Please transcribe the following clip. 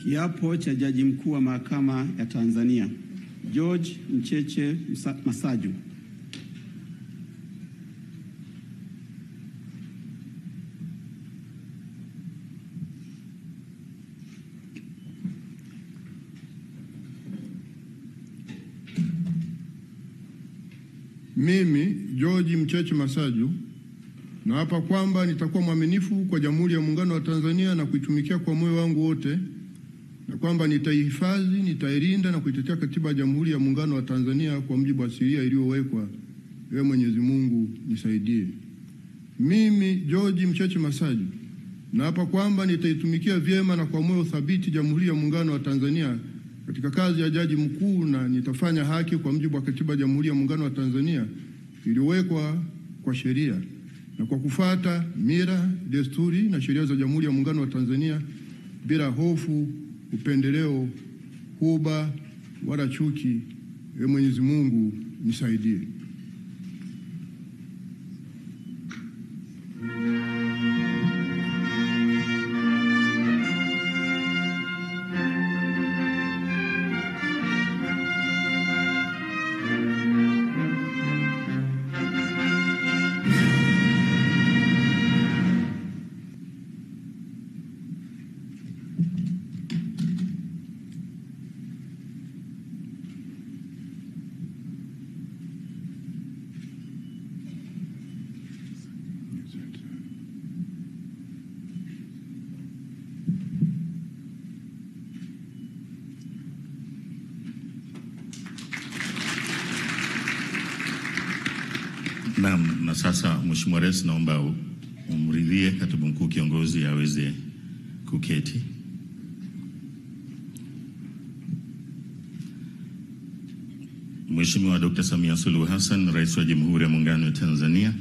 Kiapo cha Jaji Mkuu wa Mahakama ya Tanzania George Mcheche Masaju. Mimi George Mcheche Masaju naapa kwamba nitakuwa mwaminifu kwa Jamhuri ya Muungano wa Tanzania na kuitumikia kwa moyo wangu wote, na kwamba nitaihifadhi, nitailinda na kuitetea Katiba ya Jamhuri ya Muungano wa Tanzania kwa mujibu wa sheria iliyowekwa. Ewe Mwenyezi Mungu nisaidie. Mimi George Mcheche Masaju naapa kwamba nitaitumikia vyema na kwa moyo thabiti Jamhuri ya Muungano wa Tanzania katika kazi ya Jaji Mkuu, na nitafanya haki kwa mujibu wa Katiba ya Jamhuri ya Muungano wa Tanzania iliyowekwa kwa sheria, na kwa kufuata mila, desturi na sheria za Jamhuri ya Muungano wa Tanzania bila hofu, upendeleo, huba wala chuki. Ewe Mwenyezi Mungu nisaidie. Na sasa Mheshimiwa Rais, naomba umridhie Katibu Mkuu Kiongozi aweze kuketi. Mheshimiwa Dr. Samia Suluhu Hassan, Rais wa Jamhuri ya Muungano wa Tanzania,